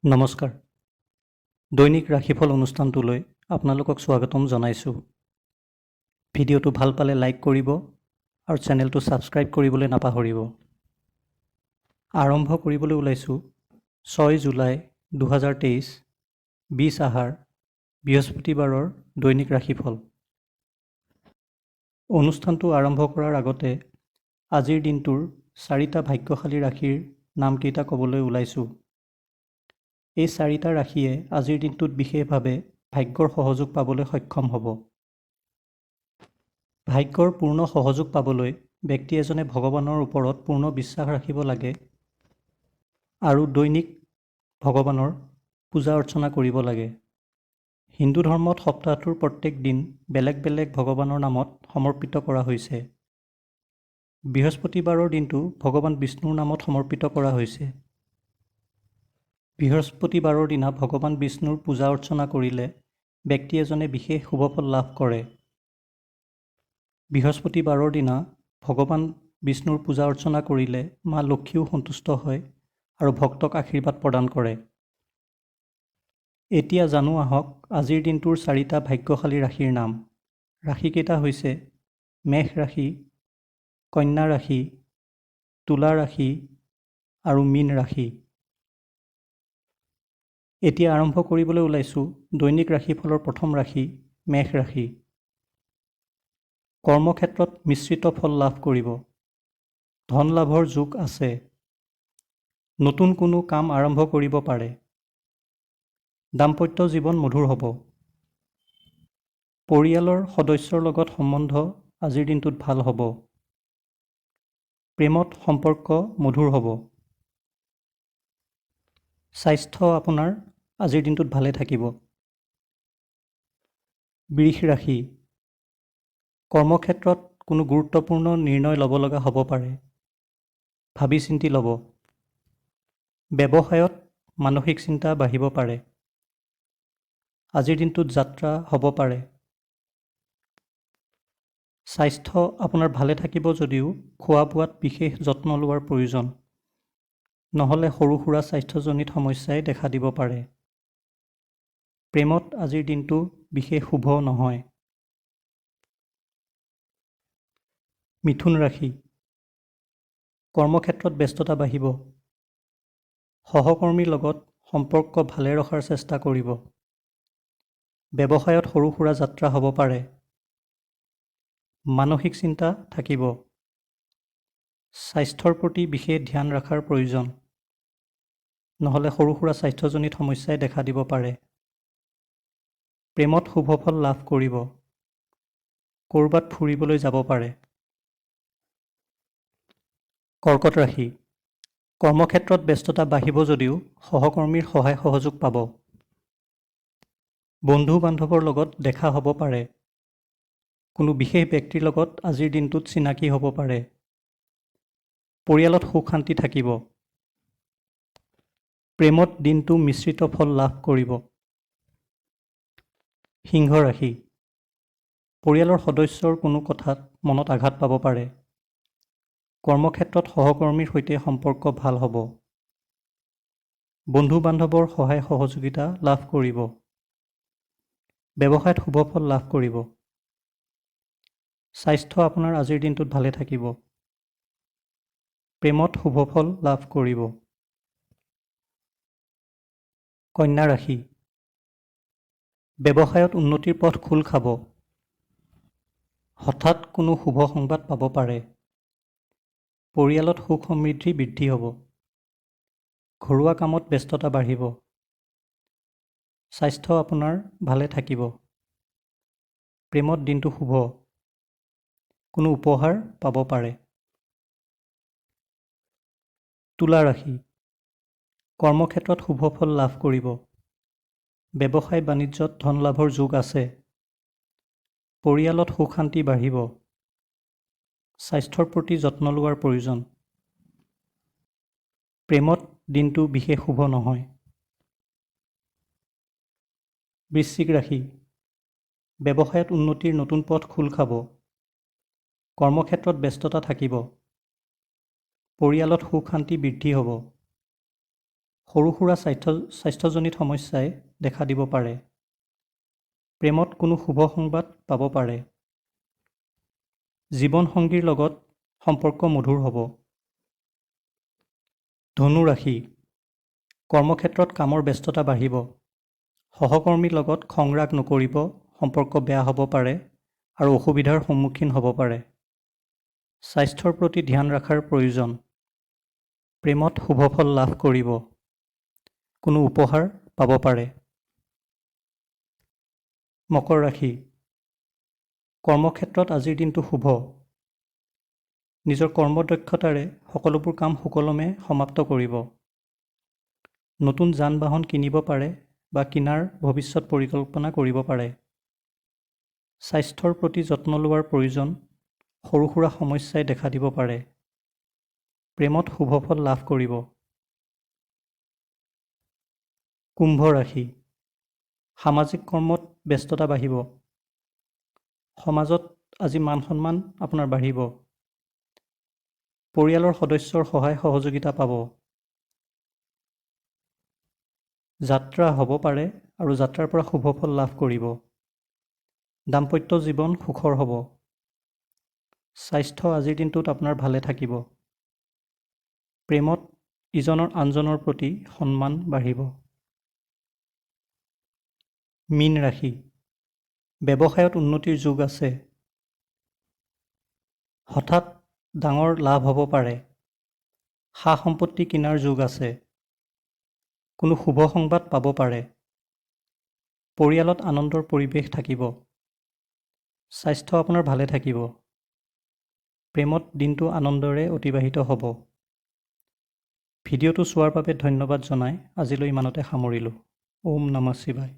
নমস্কাৰ। দৈনিক ৰাশিফল অনুষ্ঠানটোলৈ আপোনালোকক স্বাগতম জনাইছোঁ। ভিডিঅ'টো ভাল পালে লাইক কৰিব আৰু চেনেলটো ছাবস্ক্ৰাইব কৰিবলৈ নাপাহৰিব। আৰম্ভ কৰিবলৈ ওলাইছোঁ 6 জুলাই 2023, 20 আহাৰ, বৃহস্পতিবাৰৰ দৈনিক ৰাশিফল। অনুষ্ঠানটো আৰম্ভ কৰাৰ আগতে আজিৰ দিনটোৰ 4টা ভাগ্যশালী ৰাশিৰ নামকেইটা ক'বলৈ ওলাইছোঁ। এই 4টা ৰাশিয়ে আজিৰ দিনটোত বিশেষভাৱে ভাগ্যৰ সহযোগ পাবলৈ সক্ষম হ'ব। ভাগ্যৰ পূৰ্ণ সহযোগ পাবলৈ ব্যক্তি এজনে ভগৱানৰ ওপৰত পূৰ্ণ বিশ্বাস ৰাখিব লাগে আৰু দৈনিক ভগৱানৰ পূজা অৰ্চনা কৰিব লাগে। হিন্দু ধৰ্মত সপ্তাহটোৰ প্ৰত্যেক দিন বেলেগ বেলেগ ভগৱানৰ নামত সমৰ্পিত কৰা হৈছে। বৃহস্পতিবাৰৰ দিনটো ভগৱান বিষ্ণুৰ নামত সমৰ্পিত কৰা হৈছে। বৃহস্পতিবাৰৰ দিনা ভগৱান বিষ্ণুৰ পূজা অৰ্চনা কৰিলে ব্যক্তি এজনে বিশেষ শুভফল লাভ কৰে। বৃহস্পতিবাৰৰ দিনা ভগৱান বিষ্ণুৰ পূজা অৰ্চনা কৰিলে মা লক্ষ্মীও সন্তুষ্ট হয় আৰু ভক্তক আশীৰ্বাদ প্ৰদান কৰে। এতিয়া জানো আহক আজিৰ দিনটোৰ 4টা ভাগ্যশালী ৰাশিৰ নাম। ৰাশিকেইটা হৈছে মেষ ৰাশি, কন্যা ৰাশি, তুলা ৰাশি আৰু মীন ৰাশি। এতিয়া আৰম্ভ কৰিবলৈ ওলাইছোঁ দৈনিক ৰাশিফলৰ প্ৰথম ৰাশি মেষ ৰাশি। কৰ্মক্ষেত্ৰত মিশ্ৰিত ফল লাভ কৰিব। ধন লাভৰ যোগ আছে। নতুন কোনো কাম আৰম্ভ কৰিব পাৰে। দাম্পত্য জীৱন মধুৰ হ'ব। পৰিয়ালৰ সদস্যৰ লগত সম্বন্ধ আজিৰ দিনটোত ভাল হ'ব। প্ৰেমত সম্পৰ্ক মধুৰ হ'ব। স্বাস্থ্য আপোনাৰ আজিৰ দিনটোত ভালে থাকিব। বৃষ ৰাশি। কৰ্মক্ষেত্ৰত কোনো গুৰুত্বপূৰ্ণ নিৰ্ণয় ল'ব লগা হ'ব পাৰে। ভাবি চিন্তি ল'ব। ব্যৱসায়ত মানসিক চিন্তা বাঢ়িব পাৰে। আজিৰ দিনটোত যাত্ৰা হ'ব পাৰে। স্বাস্থ্য আপোনাৰ ভালে থাকিব যদিও খোৱা বোৱাত বিশেষ যত্ন লোৱাৰ প্ৰয়োজন। নহ'লে সৰু সুৰা স্বাস্থ্যজনিত সমস্যাই দেখা দিব পাৰে। প্ৰেমত আজিৰ দিনটো বিশেষ শুভ নহয়। মিথুন ৰাশি। কৰ্মক্ষেত্ৰত ব্যস্ততা বাঢ়িব। সহকৰ্মীৰ লগত সম্পৰ্ক ভালে ৰখাৰ চেষ্টা কৰিব। ব্যৱসায়ত সৰু সুৰা যাত্ৰা হ'ব পাৰে। মানসিক চিন্তা থাকিব। স্বাস্থ্যৰ প্ৰতি বিশেষ ধ্যান ৰখাৰ প্ৰয়োজন। নহ'লে সৰু সুৰা স্বাস্থ্যজনিত সমস্যাই দেখা দিব পাৰে। প্ৰেমত শুভফল লাভ কৰিব। ক'ৰবাত ফুৰিবলৈ যাব পাৰে। কৰ্কট ৰাশি। কৰ্মক্ষেত্ৰত ব্যস্ততা বাঢ়িব যদিও সহকৰ্মীৰ সহায় সহযোগ পাব। বন্ধু বান্ধৱৰ লগত দেখা হ'ব পাৰে। কোনো বিশেষ ব্যক্তিৰ লগত আজিৰ দিনটোত চিনাকি হ'ব পাৰে। পৰিয়ালত সুখ শান্তি থাকিব। প্ৰেমত দিনটো মিশ্ৰিত ফল লাভ কৰিব। সিংহ ৰাশি। পৰিয়ালৰ সদস্যৰ কোনো কথাত মনত আঘাত পাব পাৰে। কৰ্মক্ষেত্ৰত সহকৰ্মীৰ সৈতে সম্পৰ্ক ভাল হ'ব। বন্ধু বান্ধৱৰ সহায় সহযোগিতা লাভ কৰিব। ব্যৱসায়ত শুভফল লাভ কৰিব। স্বাস্থ্য আপোনাৰ আজিৰ দিনটোত ভালে থাকিব। প্ৰেমত শুভফল লাভ কৰিব। কন্যা ৰাশি। ব্যৱসায়ত উন্নতিৰ পথ খোল খাব। হঠাৎ কোনো শুভ সংবাদ পাব পাৰে। পৰিয়ালত সুখ সমৃদ্ধি বৃদ্ধি হ'ব। ঘৰুৱা কামত ব্যস্ততা বাঢ়িব। স্বাস্থ্য আপোনাৰ ভালে থাকিব। প্ৰেমত দিনটো শুভ। কোনো উপহাৰ পাব পাৰে। তুলা ৰাশি। কৰ্মক্ষেত্ৰত শুভফল লাভ কৰিব। ব্যৱসায় বাণিজ্যত ধন লাভৰ যোগ আছে। পৰিয়ালত সুখ শান্তি বাঢ়িব। স্বাস্থ্যৰ প্ৰতি যত্ন লোৱাৰ প্ৰয়োজন। প্ৰেমত দিনটো বিশেষ শুভ নহয়। বৃশ্চিক ৰাশি। ব্যৱসায়ত উন্নতিৰ নতুন পথ খোল খাব। কৰ্মক্ষেত্ৰত ব্যস্ততা থাকিব। পৰিয়ালত সুখ শান্তি বৃদ্ধি হ'ব। সৰু সুৰা স্বাস্থ্যজনিত সমস্যাই দেখা দিব পাৰে। প্ৰেমত কোনো শুভ সংবাদ পাব পাৰে। জীৱনসংগীৰ লগত সম্পৰ্ক মধুৰ হ'ব। ধনু ৰাশি, কৰ্মক্ষেত্ৰত কামৰ ব্যস্ততা বাঢ়িব। সহকৰ্মীৰ লগত খং ৰাগ নকৰিব, সম্পৰ্ক বেয়া হ'ব পাৰে আৰু অসুবিধাৰ সন্মুখীন হ'ব পাৰে। স্বাস্থ্যৰ প্ৰতি ধ্যান ৰখাৰ প্ৰয়োজন। প্ৰেমত শুভ ফল লাভ কৰিব। কোনো উপহাৰ পাব পাৰে। মকৰ ৰাশি, কৰ্মক্ষেত্ৰত আজিৰ দিনটো শুভ। নিজৰ কৰ্মদক্ষতাৰে সকলোবোৰ কাম সুকলমে সমাপ্ত কৰিব। নতুন যান বাহন কিনিব পাৰে বা কিনাৰ ভৱিষ্যত পৰিকল্পনা কৰিব পাৰে। স্বাস্থ্যৰ প্ৰতি যত্ন লোৱাৰ প্ৰয়োজন। সৰু সুৰা সমস্যাই দেখা দিব পাৰে। প্ৰেমত শুভ ফল লাভ কৰিব। কুম্ভ ৰাশি, সামাজিক কৰ্মত ব্যস্ততা বাঢ়িব। সমাজত আজি মান সন্মান আপোনাৰ বাঢ়িব। পৰিয়ালৰ সদস্যৰ সহায় সহযোগিতা পাব। যাত্ৰা হ'ব পাৰে আৰু যাত্ৰাৰ পৰা শুভ ফল লাভ কৰিব। দাম্পত্য জীৱন সুখৰ হ'ব। স্বাস্থ্য আজিৰ দিনটোত আপোনাৰ ভালে থাকিব। প্ৰেমত ইজনৰ আনজনৰ প্ৰতি সন্মান বাঢ়িব। মীন ৰাশি, ব্যৱসায়ত উন্নতিৰ যোগ আছে। হঠাৎ ডাঙৰ লাভ হ'ব পাৰে। সা সম্পত্তি কিনাৰ যোগ আছে। কোনো শুভ সংবাদ পাব পাৰে। পৰিয়ালত আনন্দৰ পৰিৱেশ থাকিব। স্বাস্থ্য আপোনাৰ ভালে থাকিব। প্ৰেমত দিনটো আনন্দৰে অতিবাহিত হ'ব। ভিডিঅ'টো চোৱাৰ বাবে ধন্যবাদ জনাই আজিলৈ ইমানতে সামৰিলোঁ। ওম নমঃ শিৱায়।